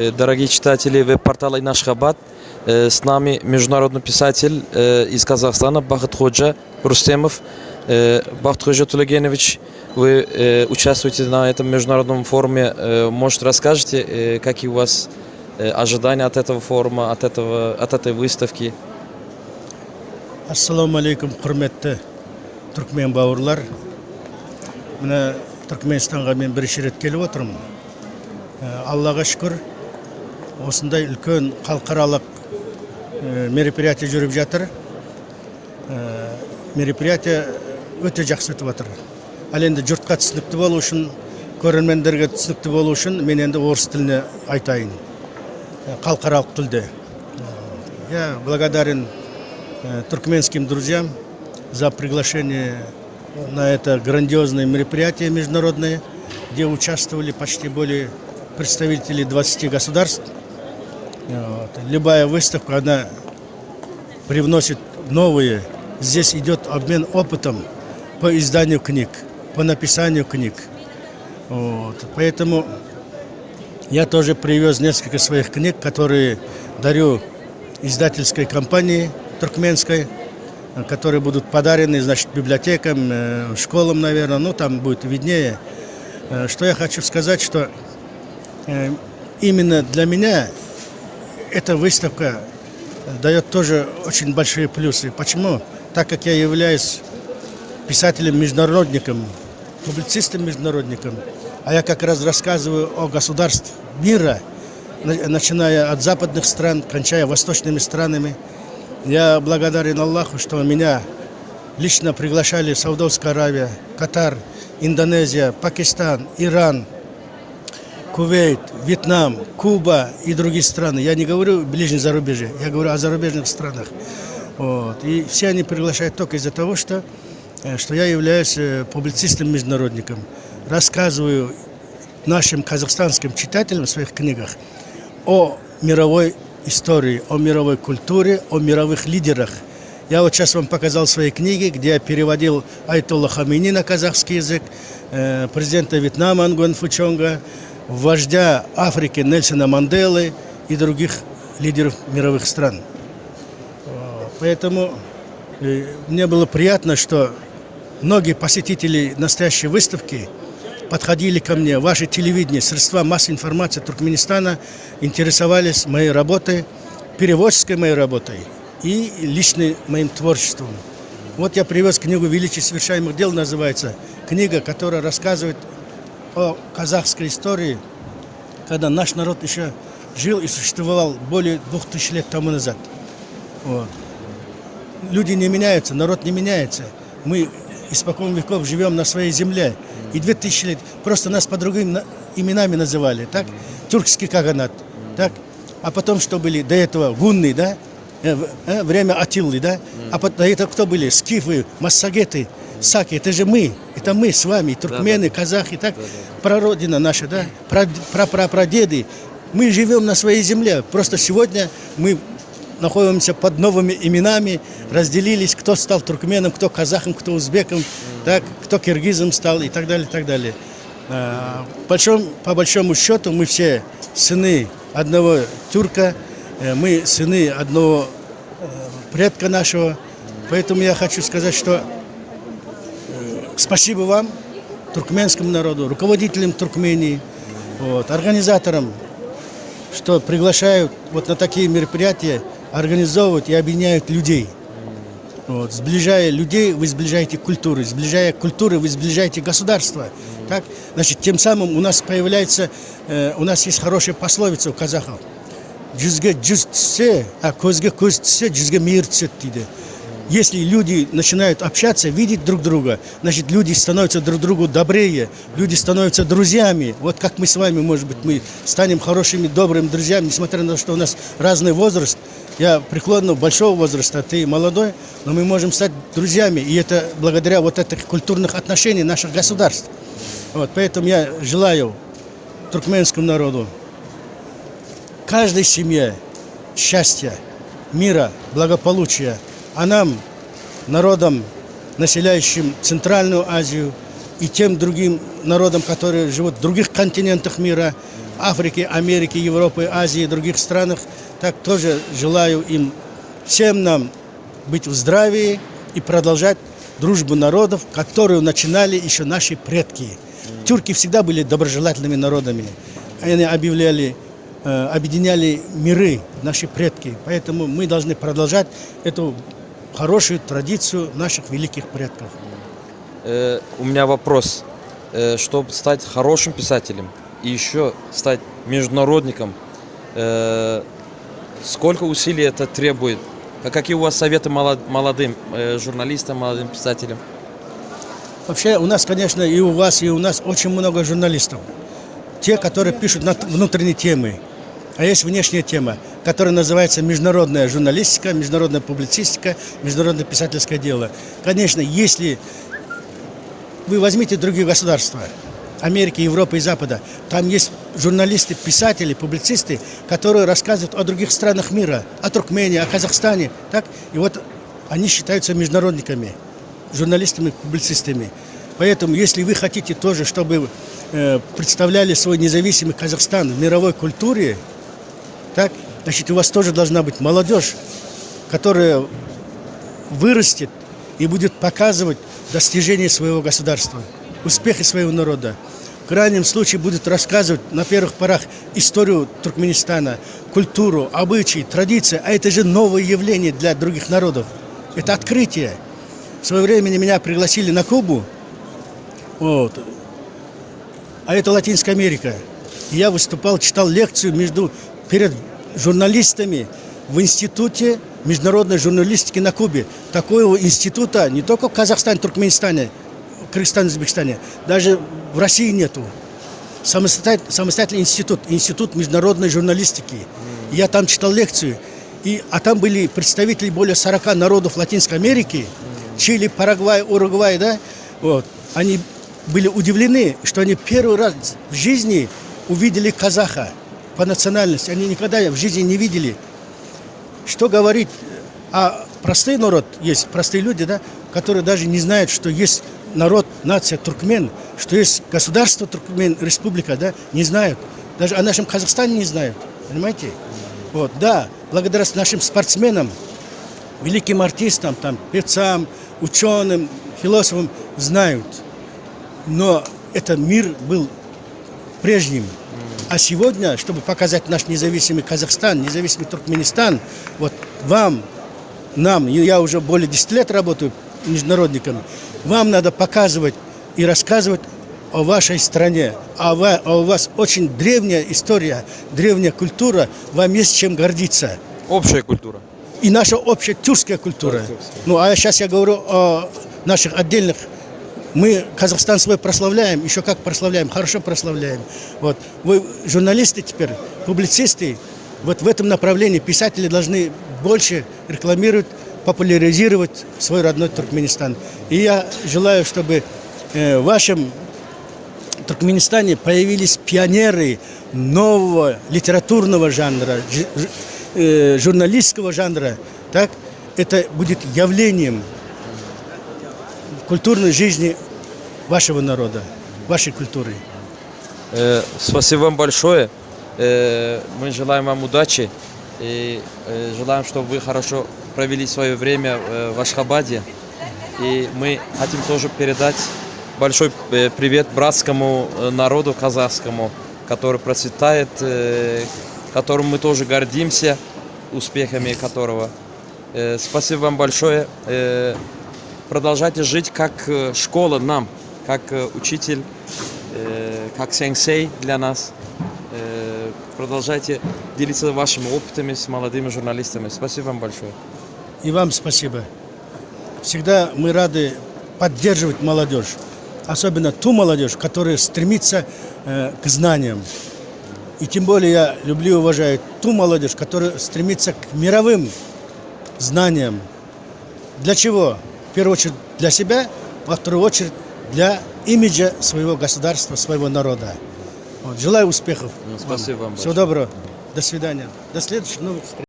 Дорогие читатели веб-портала Инашхабад, с нами международный писатель из Казахстана Бахыт Ходжа Рустемов. Бахыт Ходжа Тулегенович, вы участвуете на этом международном форуме. Может, расскажете, какие у вас ожидания от этого форума, от этой выставки? Ассаламу алейкум, құрметті түркмен бауырлар. Мына Түркменстанға мен бірінші рет келіп отырмын. Аллаға шүкір, осындай үлкен халықаралық мероприятие жүріп жатыр. Мероприятие өте жақсы өтіп жатыр. Ал енді жұртқа түсінікті болу үшін, көрермендерге түсінікті болу үшін мен енді орыс тіліне айтайын. Халықаралық тілде. Я благодарен туркменским друзьям за приглашение на это грандиозное мероприятие международное, где участвовали почти более представителей 20 государств. Любая выставка, она привносит новые. Здесь идет обмен опытом по изданию книг, по написанию книг. Поэтому я тоже привез несколько своих книг, которые дарю издательской компании туркменской, которые будут подарены, значит, библиотекам, школам, наверное, ну там будет виднее. Что я хочу сказать, что именно для меня эта выставка дает тоже очень большие плюсы. Почему? Так как я являюсь писателем-международником, публицистом-международником, а я как раз рассказываю о государствах мира, начиная от западных стран, кончая восточными странами. Я благодарен Аллаху, что меня лично приглашали Саудовская Аравия, Катар, Индонезия, Пакистан, Иран, Кувейт, Вьетнам, Куба и другие страны. Я не говорю ближнее зарубежье, я говорю о зарубежных странах. И все они приглашают только из-за того, что я являюсь публицистом-международником. Рассказываю нашим казахстанским читателям в своих книгах о мировой истории, о мировой культуре, о мировых лидерах. Я вот сейчас вам показал свои книги, где я переводил Айтолла Хамини на казахский язык, президента Вьетнама Нгуен Фу Чонга, вождя Африки Нельсона Манделы и других лидеров мировых стран. Поэтому мне было приятно, что многие посетители настоящей выставки подходили ко мне, ваше телевидение, средства массовой информации Туркменистана интересовались моей работой, переводческой моей работой и личным моим творчеством. Вот я привез книгу «Величие совершаемых дел», называется. Книга, которая рассказывает о казахской истории, когда наш народ еще жил и существовал более 2000 лет тому назад. Люди не меняются, народ не меняется. Мы испокон веков живем на своей земле. И 2000 лет просто нас по другим именами называли, так? Тюркский каганат, так? А потом что были до этого? Гунны, да? Время Атиллы, да? А до этого кто были? Скифы, массагеты, саки. Это же мы. Это мы с вами, туркмены, казахи, так? Прародина наша, да? Прапрапрадеды. Мы живем на своей земле. Просто сегодня мы находимся под новыми именами, разделились, кто стал туркменом, кто казахом, кто узбеком, так, кто киргизом стал и так далее, и так далее. По большому счету мы все сыны одного тюрка, мы сыны одного предка нашего. Поэтому я хочу сказать, что спасибо вам, туркменскому народу, руководителям Туркмении, организаторам, что приглашают вот на такие мероприятия, организовывают и объединяют людей. Сближая людей, вы сближаете культуры. Сближая культуры, вы сближаете государство. Так? Значит, тем самым у нас появляется, у нас есть хорошая пословица у казахов. Джузге джуз тсе, а козге коз тсе, джузге мир тсе. Если люди начинают общаться, видеть друг друга, значит, люди становятся друг другу добрее, люди становятся друзьями. Вот как мы с вами, может быть, мы станем хорошими, добрыми друзьями, несмотря на то, что у нас разный возраст. Я преклонного большого возраста, ты молодой, но мы можем стать друзьями. И это благодаря вот этих культурных отношений наших государств. Поэтому я желаю туркменскому народу, каждой семье счастья, мира, благополучия. А нам, народам, населяющим Центральную Азию и тем другим народам, которые живут в других континентах мира, Африке, Америке, Европе, Азии и других странах, так тоже желаю им, всем нам быть в здравии и продолжать дружбу народов, которую начинали еще наши предки. Тюрки всегда были доброжелательными народами. Они объединяли миры, наши предки. Поэтому мы должны продолжать эту хорошую традицию наших великих предков. У меня вопрос. Чтобы стать хорошим писателем и еще стать международником, сколько усилий это требует? А какие у вас советы молодым журналистам, молодым писателям? Вообще у нас, конечно, и у вас, и у нас очень много журналистов. Те, которые пишут на внутренние темы. А есть внешняя тема, которая называется международная журналистика, международная публицистика, международное писательское дело. Конечно, если вы возьмите другие государства, Америки, Европы и Запада, там есть журналисты, писатели, публицисты, которые рассказывают о других странах мира, о Туркмении, о Казахстане. Так? И вот они считаются международниками, журналистами, публицистами. Поэтому, если вы хотите тоже, чтобы представляли свой независимый Казахстан в мировой культуре, так, значит, у вас тоже должна быть молодежь, которая вырастет и будет показывать достижения своего государства, успехи своего народа. В крайнем случае будет рассказывать на первых порах историю Туркменистана, культуру, обычаи, традиции. А это же новое явление для других народов. Это открытие. В свое время меня пригласили на Кубу, вот, а это Латинская Америка. И я выступал, читал лекцию перед журналистами в институте международной журналистики на Кубе. Такого института не только в Казахстане, Туркменистане, Кыргызстане, Узбекистане, даже в России нету. Самостоятельный институт международной журналистики. Я там читал лекцию. А там были представители более 40 народов Латинской Америки, Чили, Парагвай, Уругвай, да? Вот. Они были удивлены, что они первый раз в жизни увидели казаха по национальности. Они никогда в жизни не видели. Что говорить, а простой народ есть, простые люди, да, которые даже не знают, что есть народ, нация туркмен, что есть государство Туркмен, республика, да, не знают. Даже о нашем Казахстане не знают, понимаете? Вот, да, благодаря нашим спортсменам, великим артистам, там, певцам, ученым, философам знают. Но этот мир был прежним. А сегодня, чтобы показать наш независимый Казахстан, независимый Туркменистан, вот вам, нам, я уже более 10 лет работаю международником, вам надо показывать и рассказывать о вашей стране. А у вас очень древняя история, древняя культура, вам есть чем гордиться. Общая культура. И наша общая тюркская культура. Ну, а сейчас я говорю о наших отдельных. Мы Казахстан свой прославляем, еще как прославляем, хорошо прославляем. Вот. Вы журналисты теперь, публицисты, вот в этом направлении писатели должны больше рекламировать, популяризировать свой родной Туркменистан. И я желаю, чтобы в вашем Туркменистане появились пионеры нового литературного жанра, журналистского жанра. Так? Это будет явлением культурной жизни вашего народа, вашей культуры. Спасибо вам большое. Мы желаем вам удачи и желаем, чтобы вы хорошо провели свое время в Ашхабаде. И мы хотим тоже передать большой привет братскому народу казахскому, который процветает, которым мы тоже гордимся, успехами которого. Спасибо вам большое. Продолжайте жить как школа нам, как учитель, как сенсей для нас. Продолжайте делиться вашими опытами с молодыми журналистами. Спасибо вам большое. И вам спасибо. Всегда мы рады поддерживать молодежь. Особенно ту молодежь, которая стремится к знаниям. И тем более я люблю и уважаю ту молодежь, которая стремится к мировым знаниям. Для чего? В первую очередь для себя, во вторую очередь для имиджа своего государства, своего народа. Вот. Желаю успехов. Спасибо вам. Всего доброго. До свидания. До следующих новых встреч.